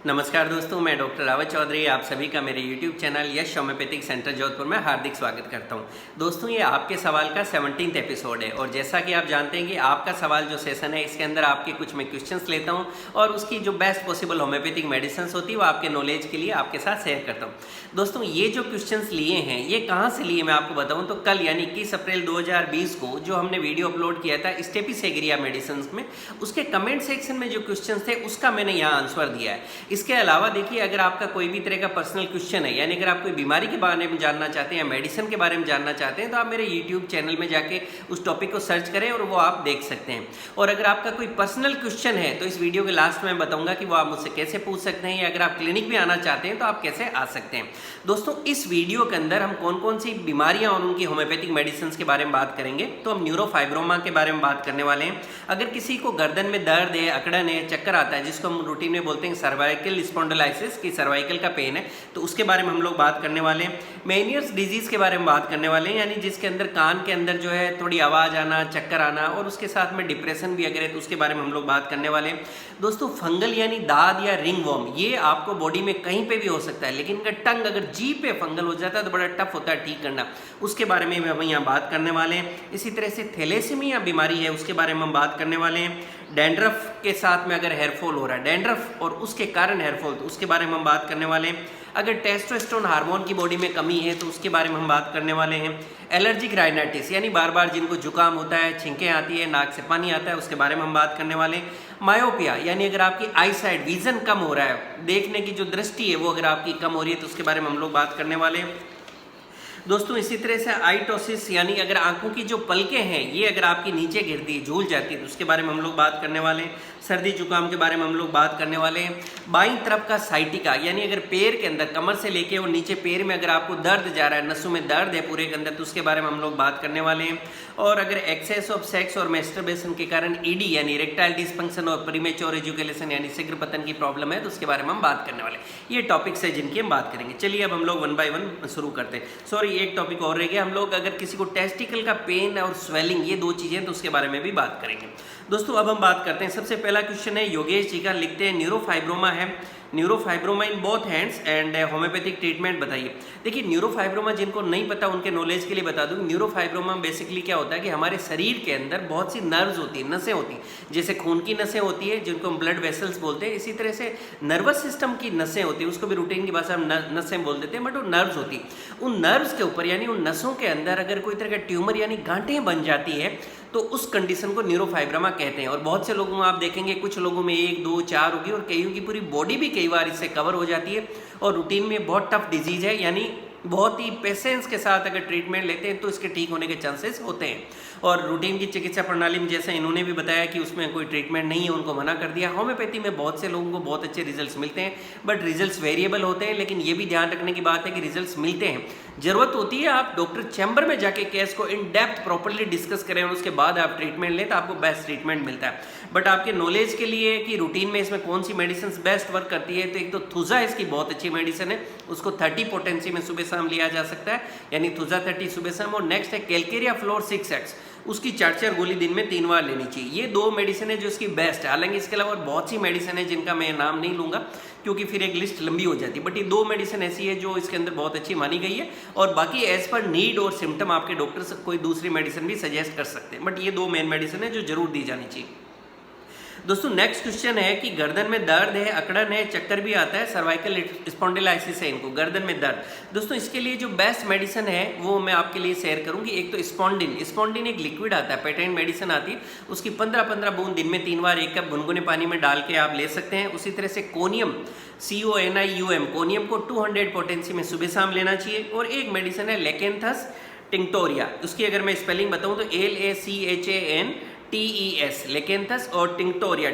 नमस्कार दोस्तों, मैं डॉक्टर रावत चौधरी आप सभी का मेरे YouTube चैनल यश होम्योपैथिक सेंटर जोधपुर में हार्दिक स्वागत करता हूं। दोस्तों, ये आपके सवाल का 17th एपिसोड है और जैसा कि आप जानते हैं कि आपका सवाल जो सेशन है इसके अंदर आपके कुछ मैं क्वेश्चंस लेता हूं और उसकी जो बेस्ट पॉसिबल होम्योपैथिक मेडिसिन होती है वो आपके नॉलेज के लिए आपके साथ शेयर करता हूँ। दोस्तों, ये जो क्वेश्चंस लिए हैं ये कहाँ से लिए मैं आपको बताऊँ तो कल यानी 21 अप्रैल 2020 को जो हमने वीडियो अपलोड किया था स्टेपिसेग्रिया मेडिसिन में, उसके कमेंट सेक्शन में जो क्वेश्चन थे उसका मैंने यहाँ आंसर दिया है। इसके अलावा देखिए, अगर आपका कोई भी तरह का पर्सनल क्वेश्चन है यानी अगर आप कोई बीमारी के बारे में जानना चाहते हैं या मेडिसिन के बारे में जानना चाहते हैं तो आप मेरे यूट्यूब चैनल में जाके उस टॉपिक को सर्च करें और वो आप देख सकते हैं। और अगर आपका कोई पर्सनल क्वेश्चन है तो इस वीडियो के लास्ट में बताऊंगा कि वो आप मुझसे कैसे पूछ सकते हैं या अगर आप क्लिनिक भी आना चाहते हैं तो आप कैसे आ सकते हैं। दोस्तों, इस वीडियो के अंदर हम कौन कौन सी बीमारियां और उनकी होम्योपैथिक मेडिसिन के बारे में बात करेंगे। तो हम न्यूरोफाइब्रोमा के बारे में बात करने वाले हैं। अगर किसी को गर्दन में दर्द है, अकड़न है, चक्कर आता है, जिसको हम रूटीन में बोलते हैं सर्वाइकल स्पॉन्डिलाइसिस की सर्वाइकल का पेन है, तो उसके बारे में हम लोग बात करने वाले हैं। मेनियर्स डिजीज के बारे में बात करने वाले हैं, यानी जिसके अंदर कान के अंदर जो है थोड़ी आवाज आना, चक्कर आना और उसके साथ में डिप्रेशन भी अगर है तो उसके बारे में हम लोग बात करने वाले हैं। दोस्तों, फंगल यानी दाद या रिंग वर्म, ये आपको बॉडी में कहीं पे भी हो सकता है, लेकिन अगर टंग अगर जीभ पे फंगल हो जाता है तो बड़ा टफ होता है ठीक करना, उसके बारे में हम यहाँ बात करने वाले हैं। इसी तरह से थैलेसीमिया बीमारी है, उसके बारे में हम बात करने वाले हैं। डैंड्रफ के साथ में अगर हेयरफॉल हो रहा है, डैंड्रफ और उसके कारण हेयरफॉल, तो उसके बारे में हम बात करने वाले हैं। अगर टेस्टोस्टेरोन हार्मोन की बॉडी में कमी है तो उसके बारे में हम बात करने वाले हैं। एलर्जिक राइनाइटिस यानी बार बार जिनको जुकाम होता है, छिंकें आती है, नाक से पानी आता है, उसके बारे में हम बात करने वाले हैं। मायोपिया यानी अगर आपकी आई साइड विजन कम हो रहा है, देखने की जो दृष्टि है वो अगर आपकी कम हो रही है तो उसके बारे में हम लोग बात करने वाले हैं। दोस्तों, इसी तरह से आइटोसिस यानी अगर आंखों की जो पलकें हैं ये अगर आपकी नीचे गिरती है, झूल जाती है, तो उसके बारे में हम लोग बात करने वाले हैं। सर्दी जुकाम के बारे में हम लोग बात करने वाले हैं। बाईं तरफ का साइटिका यानी अगर पैर के अंदर कमर से लेके और नीचे पैर में अगर आपको दर्द जा रहा है, नसों में दर्द है पूरे के अंदर, तो उसके बारे में हम लोग बात करने वाले हैं। और अगर एक्सेस ऑफ सेक्स और मैस्टरबेशन के कारण ईडी यानी इरेक्टाइल डिसफंक्शन और प्रीमेच्योर एजुकेशन यानी शीघ्र पतन की प्रॉब्लम है तो उसके बारे में हम बात करने वाले हैं। ये टॉपिक्स है जिनकी हम बात करेंगे। चलिए अब हम लोग वन बाय वन शुरू करते हैं। सॉरी, एक टॉपिक और रह गया, हम लोग अगर किसी को टेस्टिकल का पेन और स्वेलिंग, ये दो चीजें तो उसके बारे में भी बात करेंगे। दोस्तों, अब हम बात करते हैं। सबसे पहला क्वेश्चन है योगेश जी का, लिखते हैं न्यूरोफाइब्रोमा है, neurofibroma in both hands and homeopathic treatment बताइए। देखिए, न्यूरोफाइब्रोमा जिनको नहीं पता उनके नॉलेज के लिए बता दूं, न्यूरोफाइब्रोमा बेसिकली क्या होता है कि हमारे शरीर के अंदर बहुत सी नर्व्स होती हैं, नसें होती हैं, जैसे खून की नसें होती है जिनको हम ब्लड वेसल्स बोलते हैं। इसी तरह से नर्वस सिस्टम की नसें होती हैं, उसको भी रूटीन की भाषा में नसें बोल देते हैं, बट वो नर्व्स होती हैं। उन नर्व्स के ऊपर यानी उन नसों के अंदर अगर कोई तरह का ट्यूमर यानी गांठें बन जाती है तो उस कंडीशन को न्यूरोफाइब्रोमा कहते हैं। और बहुत से लोगों में आप देखेंगे, कुछ लोगों में 1, 2, 4 होगी और कईयों की पूरी बॉडी भी कई बार इससे कवर हो जाती है। और रूटीन में बहुत टफ डिजीज है, यानी बहुत ही पेशेंस के साथ अगर ट्रीटमेंट लेते हैं तो इसके ठीक होने के चांसेस होते हैं। और रूटीन की चिकित्सा प्रणाली में जैसे इन्होंने भी बताया कि उसमें कोई ट्रीटमेंट नहीं है, उनको मना कर दिया। होम्योपैथी में बहुत से लोगों को बहुत अच्छे रिजल्ट्स मिलते हैं, बट रिजल्ट्स वेरिएबल होते हैं। लेकिन ये भी ध्यान रखने की बात है कि रिजल्ट्स मिलते हैं, जरूरत होती है आप डॉक्टर चैम्बर में जाके केस को इन डेप्थ प्रॉपर्ली डिस्कस करें और उसके बाद आप ट्रीटमेंट लें तो आपको बेस्ट ट्रीटमेंट मिलता है। बट आपके नॉलेज के लिए कि रूटीन में इसमें कौन सी मेडिसिन बेस्ट वर्क करती है, तो एक तो थुजा इसकी बहुत अच्छी मेडिसिन है, उसको 30 पोटेंसी में सुबह शाम लिया जा सकता है, यानी थुजा 30 सुबह शाम। और नेक्स्ट है कैलकेरिया फ्लोर 6x, उसकी 4 गोली दिन में 3 बार लेनी चाहिए। ये 2 मेडिसिन है जो इसकी बेस्ट है। हालांकि इसके अलावा बहुत सी मेडिसिन है जिनका मैं नाम नहीं लूंगा क्योंकि फिर एक लिस्ट लंबी हो जाती है, बट ये 2 मेडिसिन ऐसी है जो इसके अंदर बहुत अच्छी मानी गई है। और बाकी एज पर नीड और सिम्टम आपके डॉक्टर कोई दूसरी मेडिसिन भी सजेस्ट कर सकते हैं, बट ये 2 मेन मेडिसिन है जो जरूर दी जानी चाहिए। दोस्तों, नेक्स्ट क्वेश्चन है कि गर्दन में दर्द है, अकड़न है, चक्कर भी आता है, सर्वाइकल स्पॉन्डिलाइसिस है इनको, गर्दन में दर्द। दोस्तों, इसके लिए जो बेस्ट मेडिसिन है वो मैं आपके लिए शेयर करूंगी। एक तो स्पॉन्डिन एक लिक्विड आता है, पेटेंट मेडिसिन आती है, उसकी 15-15 बूंद दिन में 3 बार 1 कप गुनगुने पानी में डाल के आप ले सकते हैं। उसी तरह से कोनियम, CONIUM, कोनियम को 200 पोटेंसी में सुबह शाम लेना चाहिए। और एक मेडिसिन है लेकेंथस टिंक्टोरिया, उसकी अगर मैं स्पेलिंग बताऊं तो LACHANTES, लेकेंथस, और टिंक्टोरिया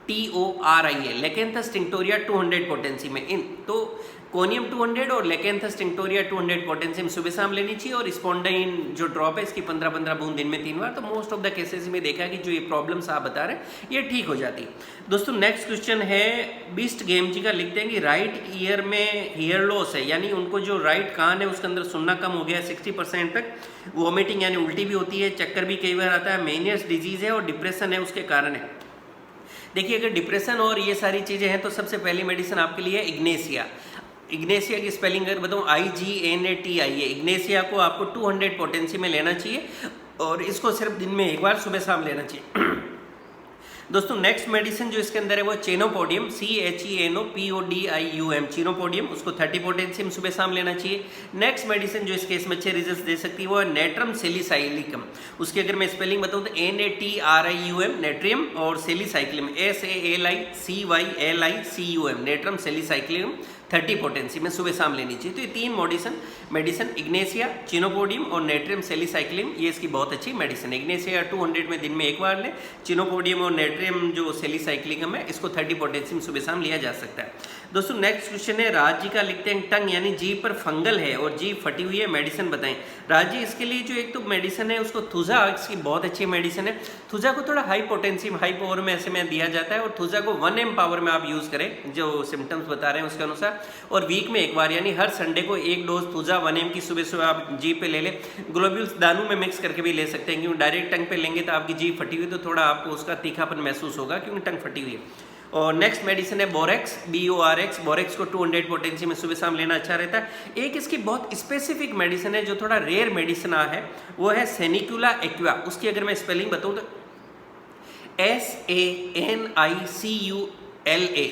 TINCTORIA, लेकेंथस टिंक्टोरिया 200 पोटेंसी में। इन तो कोनियम 200 और लेकेंथस टिंक्टोरिया 200 पोटेंसी में सुबह शाम लेनी चाहिए। और स्पॉन्डाइन जो ड्रॉप है इसकी 15-15 बूंद दिन में 3 बार। तो मोस्ट ऑफ द केसेस में देखा कि जो ये प्रॉब्लम्स आप बता रहे हैं ये ठीक हो जाती है। दोस्तों, नेक्स्ट क्वेश्चन है बीस्ट गेम जी का, लिखते हैं कि राइट ईयर में हेयर लॉस है, यानी उनको जो राइट कान है उसके अंदर सुनना कम हो गया 60% तक, वॉमिटिंग यानी उल्टी भी होती है, चक्कर भी कई बार आता है, मेनियस डिजीज है और डिप्रेशन है उसके कारण है। देखिए अगर डिप्रेशन और ये सारी चीज़ें हैं तो सबसे पहली मेडिसिन आपके लिए है इग्नेशिया। इग्नेशिया की स्पेलिंग अगर बताऊँ IGNATI है। इग्नेशिया को आपको 200 पोटेंसी में लेना चाहिए और इसको सिर्फ दिन में एक बार सुबह शाम लेना चाहिए। दोस्तों नेक्स्ट मेडिसिन जो इसके अंदर है वो चेनोपोडियम, CHENOPODIUM, चेनोपोडियम, उसको 30 पोटेंसी में सुबह शाम लेना चाहिए। नेक्स्ट मेडिसिन जो इस केस में अच्छे रिजल्ट्स दे सकती है वो है नेट्रम सेलिसाइलिकम। उसकी अगर मैं स्पेलिंग बताऊँ तो NATRIUM, नेट्रियम, और सेलिसाइक्लिम SALICYLICUM, नेट्रम सेलिसाइक्लिम 30 पोटेंसी में सुबह शाम लेनी चाहिए। तो ये तीन मेडिसिन इग्नेशिया, चिनोपोडियम और नेट्रियम सेलिसाइक्लिम, ये इसकी बहुत अच्छी मेडिसिन है। इग्नेशिया 200 में दिन में एक बार लें, चिनोपोडियम और नेट्रियम जो सेलिसाइक्लिकम है इसको 30 पोटेंसी में सुबह शाम लिया जा सकता है। दोस्तों नेक्स्ट क्वेश्चन है राज जी का, लिखते हैं टंग यानी जीभ पर फंगल है और जीभ फटी हुई है, मेडिसिन बताएं। राज जी इसके लिए जो एक तो मेडिसिन है उसको थुजा, इसकी बहुत अच्छी मेडिसिन है। थुजा को थोड़ा हाई पोटेंसी हाई पावर में ऐसे में दिया जाता है और थुजा को 1 mg पावर में आप यूज़ करें जो सिम्टम्स बता रहे हैं उसके अनुसार, और वीक में एक बार यानी हर संडे को एक डोज थुजा 1 mg की सुबह सुबह आप जीभ पे ले लें। ग्लोब्यूल्स दानों में मिक्स करके भी ले सकते हैं, क्योंकि डायरेक्ट टंग पे लेंगे तो आपकी जीभ फटी हुई तो थोड़ा आपको उसका तीखापन महसूस होगा क्योंकि टंग फटी हुई है। और नेक्स्ट मेडिसिन है बोरेक्स, BORX, बोरेक्स को 200 पोटेंसी में सुबह शाम लेना अच्छा रहता है। एक इसकी बहुत स्पेसिफिक मेडिसिन है जो थोड़ा रेयर मेडिसिन है, वो है सेनिकुला एक्वा। उसकी अगर मैं स्पेलिंग बताऊँ तो SANICULA,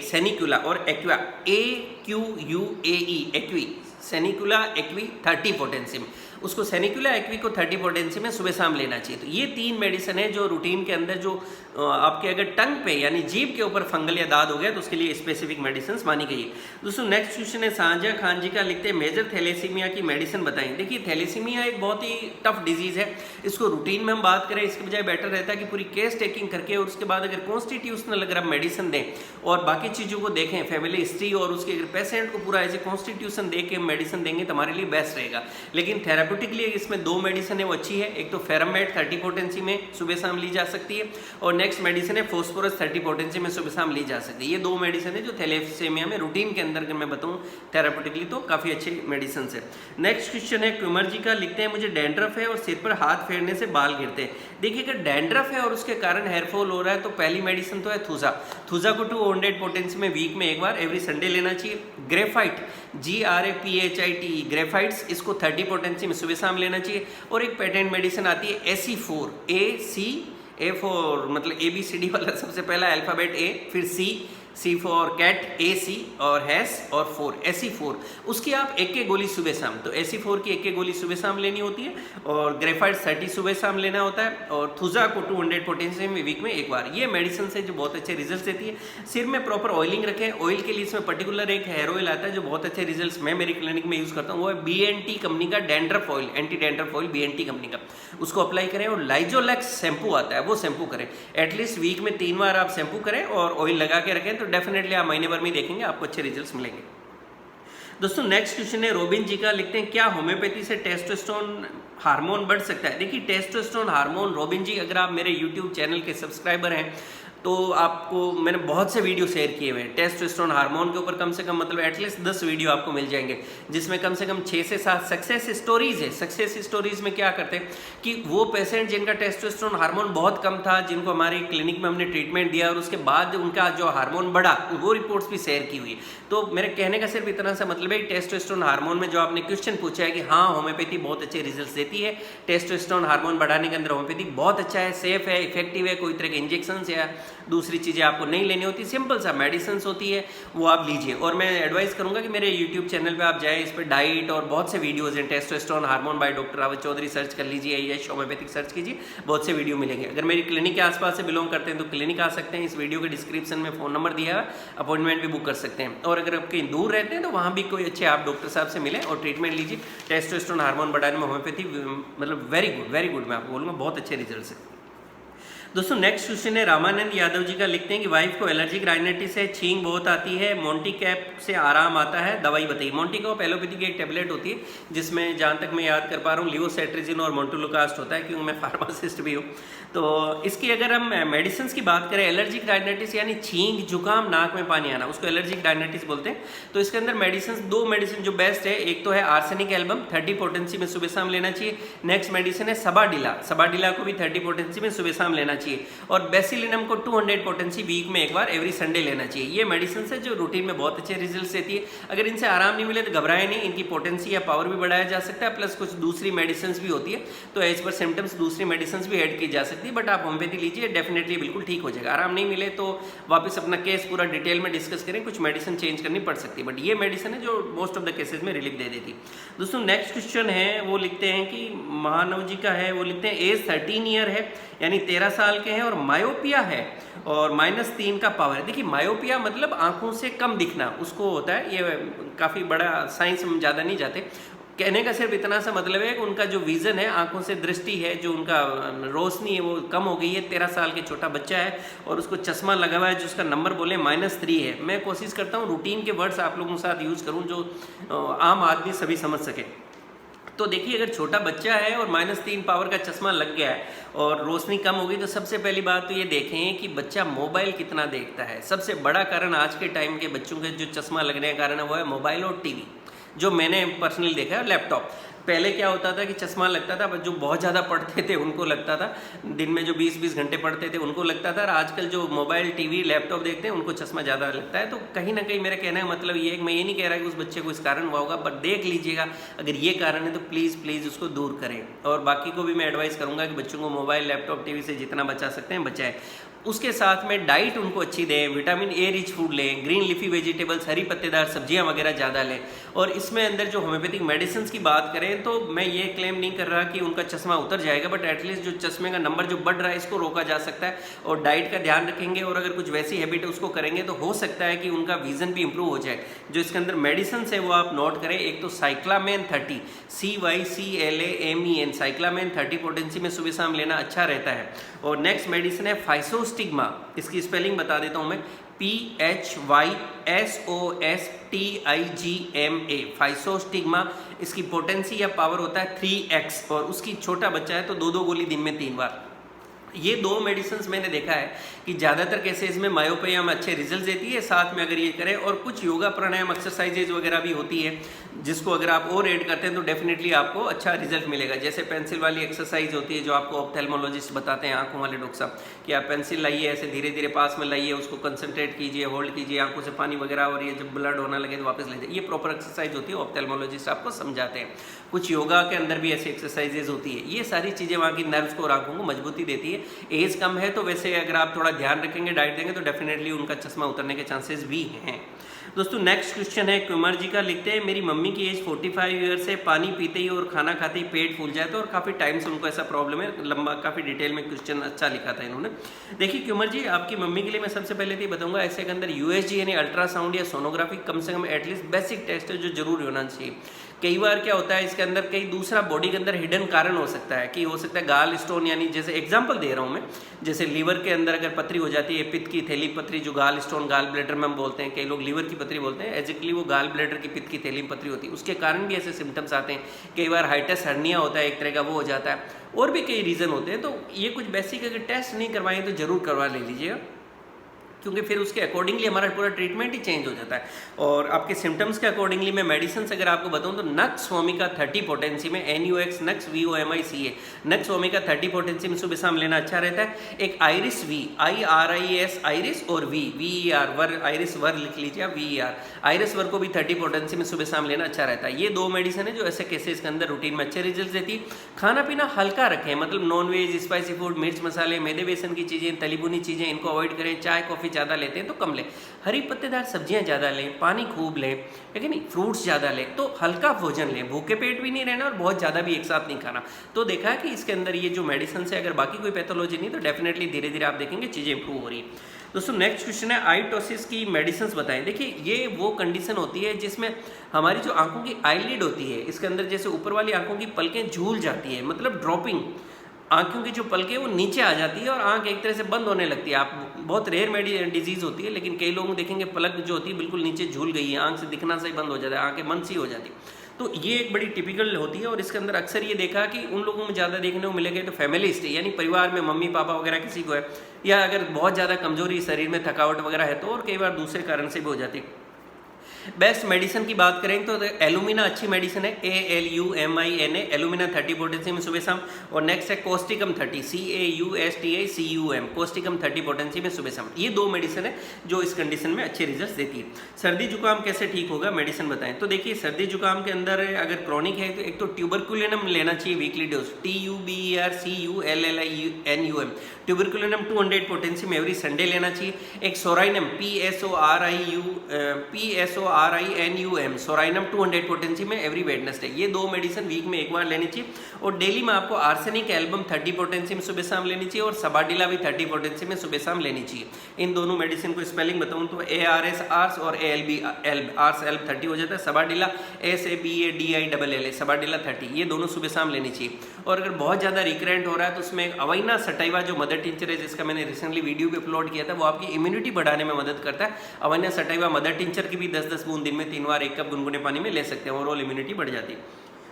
सेनिकुला, और aqua AQUAE, aquae, Sanicula aquae 30 potency में, उसको सेनिकुला एक्वी को 30 पोटेंसी में सुबह शाम लेना चाहिए। तो ये तीन मेडिसिन है जो रूटीन के अंदर जो आपके अगर टंग पे यानी जीभ के ऊपर फंगल या दाद हो गया तो उसके लिए स्पेसिफिक मेडिसिन मानी गई है। दोस्तों नेक्स्ट क्वेश्चन है साझा खान जी का, लिखते हैं मेजर थैलेसीमिया की मेडिसिन बताएं। देखिए थैलेसीमिया एक बहुत ही टफ डिजीज है, इसको रूटीन में हम बात करें इसके बजाय बेटर रहता है कि पूरी केस टेकिंग करके और उसके बाद अगर कॉन्स्टिट्यूशनल अगर आप मेडिसिन दें और बाकी चीज़ों को देखें, फैमिली हिस्ट्री और उसके अगर पेशेंट को पूरा एज ए कॉन्स्टिट्यूशन दे के मेडिसिन देंगे तो हमारे लिए बेस्ट रहेगा। लेकिन थेराप्यूटिकली इसमें 2 मेडिसिन है वो अच्छी है, एक तो फेरमेट 30 पोटेंसी में सुबह शाम ली जा सकती है और नेक्स्ट मेडिसिन है फोस्फोरस 30 पोटेंसी में सुबह शाम ली जा सकती है। ये 2 मेडिसिन है जो थैलेसीमिया में रूटीन के अंदर अगर मैं बताऊं थेराप्यूटिकली तो काफ़ी अच्छी मेडिसिन है। नेक्स्ट क्वेश्चन है कुमार जी का, लिखते हैं मुझे डैंड्रफ है और सिर पर हाथ फेरने से बाल गिरते हैं। देखिए अगर डैंड्रफ है और उसके कारण हेयरफॉल हो रहा है तो पहली मेडिसिन तो है थुजा। थुजा को 200 पोटेंसी में वीक में एक बार एवरी संडे लेना चाहिए। ग्रेफाइट GRAPHITE, ग्रेफाइट्स, इसको 30 पोटेंसी में सुबह शाम लेना चाहिए। और एक पेटेंट मेडिसिन आती है AC4, A मतलब ABCD वाला सबसे पहला अल्फाबेट A, फिर C फॉर कैट, AC और हैस और 4, AC4, उसकी आप एक गोली सुबह शाम, तो AC4 की एक गोली सुबह शाम लेनी होती है और ग्रेफाइट 30 सुबह शाम लेना होता है और थुजा को 200 पोटेंसी में वीक में एक बार। ये मेडिसिन से जो बहुत अच्छे रिजल्ट्स देती है। सिर में प्रॉपर ऑयलिंग रखें, ऑयल के लिए इसमें पर्टिकुलर एक हेयर ऑयल आता है जो बहुत अच्छे रिजल्ट्स मैं मेरी क्लिनिक में यूज़ करता हूँ, वो है BNT कंपनी का dandruff oil, anti dandruff oil BNT company का, उसको अप्लाई करें। और लाइजोलैक्स शैम्पू आता है वो शैम्पू करें, एटलीस्ट वीक में 3 बार आप शैम्पू करें और ऑयल लगा के रखें तो डेफिनेटली आप महीने भर में देखेंगे आपको अच्छे रिजल्ट्स मिलेंगे। दोस्तों नेक्स्ट क्वेश्चन है रोबिन जी का, लिखते हैं क्या होम्योपैथी से टेस्टोस्टेरोन हार्मोन बढ़ सकता है। देखिए टेस्टोस्टेरोन हार्मोन, रोबिन जी अगर आप मेरे यूट्यूब चैनल के सब्सक्राइबर हैं तो आपको मैंने बहुत से वीडियो शेयर किए हुए हैं टेस्टोस्टेरोन हार्मोन के ऊपर, कम से कम मतलब एटलीस्ट 10 वीडियो आपको मिल जाएंगे जिसमें कम से कम 6 से 7 सक्सेस स्टोरीज है। सक्सेस स्टोरीज में क्या करते हैं कि वो पेशेंट जिनका टेस्टोस्टेरोन हार्मोन बहुत कम था, जिनको हमारे क्लिनिक में हमने ट्रीटमेंट दिया और उसके बाद उनका जो हार्मोन बढ़ा, वो रिपोर्ट्स भी शेयर की हुई। तो मेरे कहने का सिर्फ इतना सा मतलब है टेस्टोस्टेरोन हार्मोन में जो आपने क्वेश्चन पूछा है कि हाँ होम्योपैथी बहुत अच्छे रिजल्ट देती है, टेस्टोस्टेरोन हार्मोन बढ़ाने के अंदर होम्योपैथी बहुत अच्छा है, सेफ है, इफेक्टिव है, कोई तरह के इंजेक्शन या दूसरी चीज़ें आपको नहीं लेनी होती, सिंपल सा मेडिसिन होती है वो आप लीजिए। और मैं एडवाइस करूंगा कि मेरे यूट्यूब चैनल पे आप जाए, इस पर डाइट और बहुत से वीडियोज़ हैं, testosterone hormone by doctor Rawat Chaudhary search कर लीजिए या होम्योपैथिक सर्च कीजिए, बहुत से वीडियो मिलेंगे। अगर मेरी क्लिनिक के आसपास से बिलोंग करते हैं तो क्लिनिक आ सकते हैं, इस वीडियो के डिस्क्रिप्शन में फ़ोन नंबर दिया है, अपॉइंटमेंट भी बुक कर सकते हैं। और अगर आप कहीं दूर रहते हैं तो वहाँ भी कोई अच्छे आप डॉक्टर साहब से मिलें और ट्रीटमेंट लीजिए। टेस्टोस्टेरोन हार्मोन बढ़ाने में होम्योपैथी मतलब वेरी गुड मैं आपको बोलूँगा, बहुत अच्छे रिजल्ट है। दोस्तों नेक्स्ट क्वेश्चन है रामानंद यादव जी का, लिखते हैं कि वाइफ को एलर्जिक राइनाइटिस है, छींक बहुत आती है, मोंटी कैप से आराम आता है, दवाई बताइए। मोंटी कैप एलोपैथी की एक टेबलेट होती है जिसमें जहाँ तक मैं याद कर पा रहा हूँ लिवोसेट्रिजिन और मोंटुलोकास्ट होता है, क्योंकि मैं फार्मासिस्ट भी हूँ। तो इसकी अगर हम मेडिसिन की बात करें, एलर्जिक राइनाइटिस यानी छींक जुकाम नाक में पानी आना, उसको एलर्जिक राइनाइटिस बोलते हैं। तो इसके अंदर मेडिसिन, 2 मेडिसिन जो बेस्ट है, एक तो है आर्सेनिक एल्बम 30 पोटेंसी में सुबह शाम लेना चाहिए। नेक्स्ट मेडिसिन है सबाडिला, सबाडिला को भी 30 पोटेंसी में सुबह शाम लेना चाहिए। चाहिए, और बेसिलिनम को 200 पोटेंसी वीक में एक बार एवरी संडे लेना चाहिए। ये मेडिसिन है जो रूटीन में बहुत अच्छे रिजल्ट देती है। अगर इनसे आराम नहीं मिले तो घबराए नहीं, इनकी पोटेंसी या पावर भी बढ़ाया जा सकता है, प्लस कुछ दूसरी मेडिसिन भी होती है, तो एज पर सिम्टम्स दूसरी मेडिसिन भी ऐड की जा सकती है, बट आप होम्योपैथी लीजिए, डेफिनेटली बिल्कुल ठीक हो जाएगा। आराम नहीं मिले तो वापस अपना केस पूरा डिटेल में डिस्कस करें, कुछ मेडिसिन चेंज करनी पड़ सकती है, बट ये मेडिसिन है जो मोस्ट ऑफ द केसेस में रिलीफ दे देती। दोस्तों नेक्स्ट क्वेश्चन है, वो लिखते हैं कि महानव जी का है, वो लिखते हैं एज 13 ईयर है, यानी 13 साल के हैं, और मायोपिया है और -3 का पावर है। देखिए मायोपिया मतलब आंखों से कम दिखना, उसको होता है, ये काफ़ी बड़ा साइंस में ज़्यादा नहीं जाते, कहने का सिर्फ इतना सा मतलब है कि उनका जो विज़न है, आंखों से दृष्टि है, जो उनका रोशनी है वो कम हो गई है। 13 साल के छोटा बच्चा है और उसको चश्मा लगा हुआ है जिसका नंबर बोले -3 है। मैं कोशिश करता हूँ रूटीन के वर्ड्स आप लोगों के साथ यूज़ करूँ जो आम आदमी सभी समझ सके। तो देखिए अगर छोटा बच्चा है और -3 पावर का चश्मा लग गया है और रोशनी कम हो गई, तो सबसे पहली बात तो ये देखें कि बच्चा मोबाइल कितना देखता है। सबसे बड़ा कारण आज के टाइम के बच्चों के जो चश्मा लगने का कारण है वो है मोबाइल और टीवी, जो मैंने पर्सनली देखा है, लैपटॉप। पहले क्या होता था कि चश्मा लगता था, जो बहुत ज़्यादा पढ़ते थे उनको लगता था, दिन में जो 20-20 घंटे पढ़ते थे उनको लगता था, और आजकल जो मोबाइल टीवी लैपटॉप देखते हैं उनको चश्मा ज़्यादा लगता है। तो कहीं ना कहीं मेरा कहना का मतलब ये है कि मैं ये नहीं कह रहा कि उस बच्चे को इस कारण हुआ होगा, बट देख लीजिएगा अगर ये कारण है तो प्लीज़ उसको दूर करें। और बाकी को भी मैं एडवाइस करूँगा कि बच्चों को मोबाइल लैपटॉप टीवी से जितना बचा सकते हैं बचाएं। उसके साथ में डाइट उनको अच्छी दें, विटामिन ए रिच फूड लें, ग्रीन लीफी वेजिटेबल्स, हरी पत्तेदार सब्जियां वगैरह ज़्यादा लें। और इसमें अंदर जो होम्योपैथिक मेडिसिन की बात करें तो मैं ये क्लेम नहीं कर रहा कि उनका चश्मा उतर जाएगा, बट एटलीस्ट जो चश्मे का नंबर जो बढ़ रहा है इसको रोका जा सकता है। और डाइट का ध्यान रखेंगे और अगर कुछ वैसी हैबिट है उसको करेंगे तो हो सकता है कि उनका विजन भी इंप्रूव हो जाए। जो इसके अंदर मेडिसिन है वो आप नोट करें। एक तो साइक्लामेन 30, CYCLAMEN, साइक्लामेन 30 पोटेंसी में सुबह शाम लेना अच्छा रहता है। और नेक्स्ट मेडिसिन है फाइसोस्टिग्मा, इसकी स्पेलिंग बता देता हूँ मैं, PHYSOSTIGMA, फाइसोस्टिग्मा। इसकी पोटेंसी या पावर होता है 3x, और उसकी छोटा बच्चा है तो 2-2 गोली दिन में 3 बार। ये 2 मेडिसिन मैंने देखा है कि ज़्यादातर केसेस में मायोपिया में अच्छे रिजल्ट देती है, साथ में अगर ये करें। और कुछ योगा प्राणायाम एक्सरसाइजेज वगैरह भी होती है जिसको अगर आप और ऐड करते हैं तो डेफिनेटली आपको अच्छा रिजल्ट मिलेगा। जैसे पेंसिल वाली एक्सरसाइज होती है जो आपको ऑप्थेल्मोलॉजिस्ट बताते हैं, आंखों वाले डॉक्टर साहब, कि आप पेंसिल लाइए, ऐसे धीरे धीरे पास में लाइए, उसको कंसंट्रेट कीजिए, होल्ड कीजिए, आंखों से पानी वगैरह, और ये जब ब्लड होना लगे तो वापस ले जाइए। ये प्रॉपर एक्सरसाइज होती है, ऑप्थेल्मोलॉजिस्ट आपको समझाते हैं। कुछ योगा के अंदर भी ऐसी एक्सरसाइजेज होती है। ये सारी चीज़ें वहाँ की नर्व्स को और आंखों को मजबूती देती है। एज कम है तो वैसे अगर आप थोड़ा ध्यान रखेंगे, डाइट देंगे, तो डेफिनेटली उनका चश्मा उतरने के चांसेस भी हैं। दोस्तों नेक्स्ट क्वेश्चन है, कुमार जी का, लिखते हैं मेरी मम्मी की एज 45 ईयर्स है, पानी पीते ही और खाना खाते ही पेट फूल जाता है और काफ़ी टाइम से उनको ऐसा प्रॉब्लम है। लंबा काफ़ी डिटेल में क्वेश्चन अच्छा लिखा था इन्होंने। देखिए कुमार जी, आपकी मम्मी के लिए मैं सबसे पहले तो बताऊंगा, ऐसे के अंदर USG यानी अल्ट्रासाउंड या सोनोग्राफी कम से कम एटलीस्ट बेसिक टेस्ट है जो जरूर होना चाहिए। कई बार क्या होता है इसके अंदर कई दूसरा बॉडी के अंदर हिडन कारण हो सकता है, कि हो सकता है गाल स्टोन, यानी जैसे एग्जांपल दे रहा हूँ मैं, जैसे लीवर के अंदर अगर पथरी हो जाती है, पित्त की थैली पथरी, जो गाल स्टोन गाल ब्लैडर में हम बोलते हैं, कई लोग लीवर की पथरी बोलते हैं, एग्जैक्टली वो गाल ब्लैडर की पित्त की थैली में पथरी होती है, उसके कारण भी ऐसे सिम्टम्स आते हैं। कई बार हाइटस हर्निया होता है एक तरह का, वो हो जाता है, और भी कई रीज़न होते हैं। तो ये कुछ बेसिक अगर टेस्ट नहीं करवाएं तो ज़रूर करवा ले लीजिएगा, क्योंकि फिर उसके अकॉर्डिंगली हमारा पूरा ट्रीटमेंट ही चेंज हो जाता है। और आपके सिम्टम्स के अकॉर्डिंगली मैं मेडिसिन अगर आपको बताऊं तो नक्स वोमिका 30 पोटेंसी में, NUX नक्स VOMICA, नक्स वोमिका 30 पोटेंसी में सुबह शाम लेना अच्छा रहता है। एक आइरिस V, IRIS आइरिस, और VER वर, आइरिस वर लिख लीजिए आप, VER आइरिस वर को भी 30 पोटेंसी में सुबह शाम लेना अच्छा रहता है। ये 2 मेडिसिन है जो ऐसे केसेस के अंदर रूटीन में अच्छे रिजल्ट देती है। खाना पीना हल्का रखें, मतलब नॉन वेज, स्पाइसी फूड, मिर्च मसाले, मैदे बेसन की चीज़ें, तली भुनी चीज़ें, इनको अवॉइड करें। चाय कॉफ़ी ज़्यादा लेते हैं तो कम लें, हरी पत्तेदार सब्जियां ज़्यादा लें, पानी खूब लें, ठीक है नहीं, फ्रूट्स ज़्यादा लें, तो हल्का भोजन लें, भूखे पेट भी नहीं रहना और बहुत ज़्यादा भी एक साथ नहीं खाना। तो देखा है कि इसके अंदर ये जो मेडिसिन है, अगर बाकी कोई पैथोलॉजी नहीं तो डेफिनेटली धीरे धीरे आप देखेंगे चीज़ें इंप्रूव हो रही है। दोस्तों नेक्स्ट क्वेश्चन है, आइटोसिस की मेडिसिन बताएं। देखिए ये वो कंडीशन होती है जिसमें हमारी जो आंखों की आईलिड होती है, इसके अंदर जैसे ऊपर वाली आंखों की पलकें झूल जाती है, मतलब ड्रॉपिंग, आंखों की जो पलकें वो नीचे आ जाती है और आंख एक तरह से बंद होने लगती है। आप बहुत रेयर डिजीज़ होती है, लेकिन कई लोगों देखेंगे पलक जो होती है बिल्कुल नीचे झूल गई है, आंख से दिखना से ही बंद हो जाता है, आंखें बंद सी हो जाती है। तो ये एक बड़ी टिपिकल होती है। और इसके अंदर अक्सर ये देखा कि उन लोगों में ज़्यादा देखने को मिलेगा तो फैमिली हिस्ट्री, यानी परिवार में मम्मी पापा वगैरह किसी को है, या अगर बहुत ज़्यादा कमजोरी शरीर में थकावट वगैरह है तो, और कई बार दूसरे कारण से भी हो जाती है। बेस्ट मेडिसिन की बात करें तो एलुमिना अच्छी मेडिसिन है, ALUMINA, एलुमिना 30 पोटेंसी में सुबह शाम। और नेक्स्ट है कोस्टिकम 30, CAUSTICUM, कोस्टिकम 30 पोटेंसी में सुबह शाम। ये दो मेडिसिन है जो इस कंडीशन में अच्छे रिजल्ट देती है। सर्दी जुकाम कैसे ठीक होगा, मेडिसिन बताएं। तो देखिए सर्दी जुकाम के अंदर अगर क्रॉनिक है तो एक तो ट्यूबरकुलिनम लेना चाहिए weekly dose, TUBERCULLINUM, tuberculinum 200 potency में एवरी संडे लेना चाहिए। एक सोराइनम PSORINUM, सोराइनम 200 पोटेंसी में एवरी वेडनेसडे। ये दो मेडिसिन वीक में एक बार लेनी चाहिए। और डेली में आपको आर्सेनिक एल्बम 30 पोटेंसी में सुबह शाम लेनी चाहिए और सबाडिला भी 30 पोटेंसी में सुबह शाम लेनी चाहिए। इन दोनों मेडिसिन को स्पेलिंग बताऊं तो ARS आर्स और ALB आर्स एल्ब 30 हो जाता है, सबाडिला SABADILL सबाडिला 30, ये दोनों सुबह शाम लेनी चाहिए। और अगर बहुत ज़्यादा रिकरेंट हो रहा है तो उसमें अवाइना सटाइवा जो मदर टिंचर है, जिसका मैंने रिसेंटली वीडियो भी अपलोड किया था, वो आपकी इम्यूनिटी बढ़ाने में मदद करता है। अवाइना सटाइवा मदर टिंचर की भी 10-10 बूंद दिन में 3 बार 1 कप गुनगुने पानी में ले सकते हैं, ओवरऑल इम्यूनिटी बढ़ जाती है।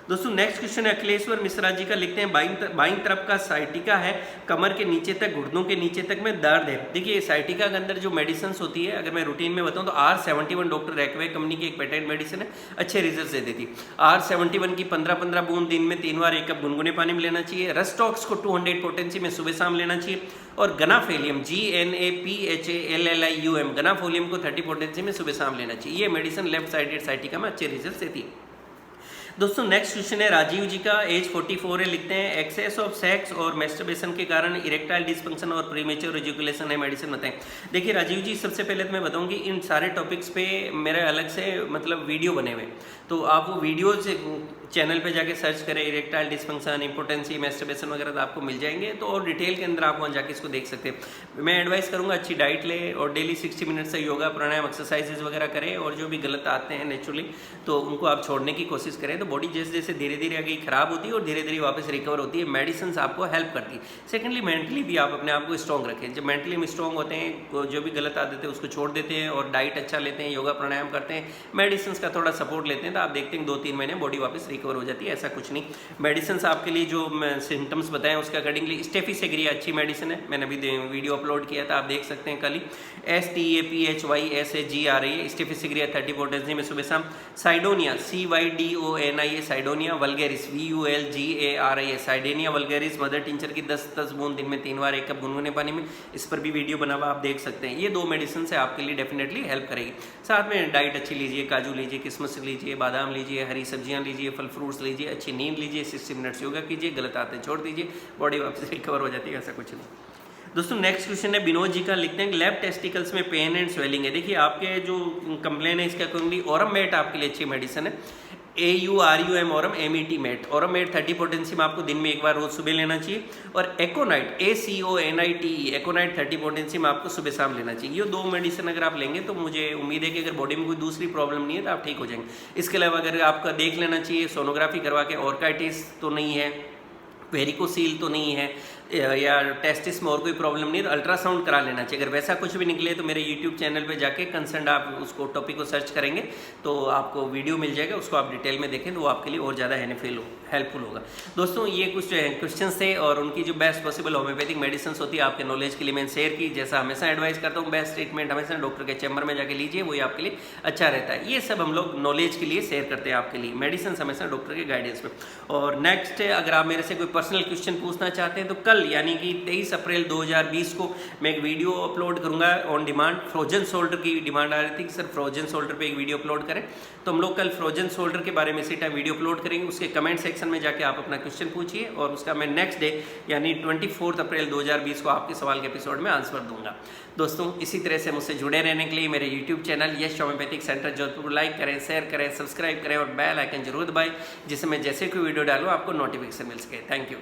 दोस्तों नेक्स्ट क्वेश्चन है अखिलेश्वर मिश्रा जी का, लिखते हैं बाईं तरफ का साइटिका है, कमर के नीचे तक, घुटनों के नीचे तक में दर्द है। देखिए साइटिका के अंदर जो मेडिसिन होती है, अगर मैं रूटीन में बताऊं तो R71 डॉक्टर रैकवे कंपनी की एक पेटेंट मेडिसिन है, अच्छे रिजल्ट दे देती है। R71 की 15-15 बूंद दिन में 3 बार 1 कप गुनगुने पानी में लेना चाहिए। रस्टॉक्स को 200 पोटेंसी में सुबह शाम लेना चाहिए। और गनाफोलियम GNAPHALIUM, गनाफोलियम को 30 पोटेंसी में सुबह शाम लेना चाहिए। ये मेडिसिन लेफ्ट साइडेड साइटिका में अच्छे रिजल्ट देती है। दोस्तों नेक्स्ट क्वेश्चन है राजीव जी का, एज 44 है, लिखते हैं एक्सेस ऑफ सेक्स और मैस्टरबेशन के कारण इरेक्टाइल डिस्फंक्शन और प्रीमेच्योर इजैकुलेशन है, मेडिसिन बताएं। देखिए राजीव जी, सबसे पहले तो मैं बताऊंगी इन सारे टॉपिक्स पे मेरे अलग से मतलब वीडियो बने हुए, तो आप वो वीडियो चैनल पे जाके सर्च करें, इरेक्टाइल डिस्फंक्शन, इंपोर्टेंसी, मैस्टरबेशन वगैरह, तो आपको मिल जाएंगे। तो और डिटेल के अंदर आप वहाँ जाके इसको देख सकते हैं। मैं एडवाइस करूँगा अच्छी डाइट ले और डेली 60 मिनट से योगा प्राणायाम एक्सरसाइजेज वगैरह करें, और जो भी गलत आते हैं नेचुरली तो उनको आप छोड़ने की कोशिश करें। तो बॉडी जैसे जैसे धीरे धीरे आगे खराब होती है और धीरे धीरे वापस रिकवर होती है, मेडिसिन आपको हेल्प करती है। सेकेंडली मेंटली भी आप अपने आप को स्ट्रॉन्ग रखें। जब मेंटली हम स्ट्रॉन्ग होते हैं तो जो भी गलत आदतें हैं उसको छोड़ देते हैं और डाइट अच्छा लेते हैं, योगा प्राणायाम करते हैं, मेडिसिन का थोड़ा सपोर्ट लेते हैं, तो आप देखते हैं 2-3 महीने बॉडी वापस रिकवर हो जाती है। ऐसा कुछ नहीं, मेडिसिन आपके लिए जो सिम्टम्स बताएं उसके अकॉर्डिंगली स्टेफिसेग्रिया अच्छी मेडिसिन है, मैंने अभी वीडियो अपलोड किया था, आप देख सकते हैं कल ही। STAPHYSAG आ रही है, स्टेफिसेग्रिया 30 पोटेंसी में सुबह शाम। Cydonia CYDONIA, Cydonia vulgaris VULGARIS, Cydonia vulgaris mother tincture की 10-10 बूंद दिन में 3 बार 1 कप गुनगुने पानी में, इस पर भी वीडियो बना हुआ आप देख सकते हैं। ये दो मेडिसिन से आपके लिए डेफिनेटली हेल्प करेगी। साथ में डाइट अच्छी लीजिए, काजू लीजिए, किशमिश लीजिए, बादाम लीजिए, हरी सब्जियां लीजिए, फल फ्रूट्स लीजिए, अच्छी नींद लीजिए, 60 मिनट्स योगा कीजिए, गलत आदतें छोड़ दीजिए, बॉडी वापस रिकवर हो जाती है, ऐसा कुछ नहीं। दोस्तों नेक्स्ट क्वेश्चन है विनोद जी का, लिखते हैं लेफ्ट टेस्टिकल्स में पेन एंड स्वेलिंग है। देखिए आपके जो कंप्लेन है इसके अकॉर्डिंगली ओरम मेट आपके लिए अच्छी मेडिसिन है, AURUM Aurum MET Met, Aurum Met 30 potency में आपको दिन में एक बार रोज सुबह लेना चाहिए। और एकोनाइट ACONITE, एकोनाइट 30 पोटेंसी में आपको सुबह शाम लेना चाहिए। ये दो मेडिसिन अगर आप लेंगे तो मुझे उम्मीद है कि अगर बॉडी में कोई दूसरी प्रॉब्लम नहीं है तो आप ठीक हो जाएंगे। इसके अलावा अगर आपका देख लेना चाहिए सोनोग्राफी करवा के, ऑर्काइटिस तो नहीं है, वेरिकोसील तो नहीं है, या टेस्टिस में और कोई प्रॉब्लम नहीं है तो अल्ट्रासाउंड करा लेना चाहिए। अगर वैसा कुछ भी निकले तो मेरे यूट्यूब चैनल पे जाके कंसर्न आप उसको टॉपिक को सर्च करेंगे तो आपको वीडियो मिल जाएगा, उसको आप डिटेल में देखें तो वो आपके लिए और ज़्यादा हेल्पफुल होगा। दोस्तों ये कुछ क्वेश्चन थे और उनकी जो बेस्ट पॉसिबल होम्योपैथिक मेडिसिन होती है आपके नॉलेज के लिए मैंने शेयर की। जैसा हमेशा एडवाइस करता हूँ, बेस्ट ट्रीटमेंट हमेशा डॉक्टर के चैम्बर में जाके लीजिए, वही आपके लिए अच्छा रहता है। ये सब हम लोग नॉलेज के लिए शेयर करते हैं आपके लिए, मेडिसिन हमेशा डॉक्टर के गाइडेंस में। और नेक्स्ट अगर आप मेरे से कोई पर्सनल क्वेश्चन पूछना चाहते हैं तो कल यानी कि 23 अप्रैल 2020 को मैं एक वीडियो अपलोड करूंगा ऑन डिमांड। फ्रोजन शोल्डर की डिमांड आ रही थी कि सर फ्रोजन शोल्डर पे एक वीडियो अपलोड करें, तो हम लोग कल फ्रोजन शोल्डर के बारे में इसी टाइम वीडियो अपलोड करेंगे। उसके कमेंट सेक्शन में जाके आप अपना क्वेश्चन पूछिए और उसका मैं नेक्स्ट डे यानी 24 अप्रैल 2020 को आपके सवाल के एपिसोड में आंसर दूंगा। दोस्तों इसी तरह से मुझसे जुड़े रहने के लिए मेरे यूट्यूब चैनल यश होम्योपैथिक सेंटर जोधपुर लाइक करें, शेयर करें, सब्सक्राइब करें और बेल आइकन जरूर दबाएं, जिससे मैं जैसे कोई वीडियो डालूँ आपको नोटिफिकेशन मिल सके। Thank you.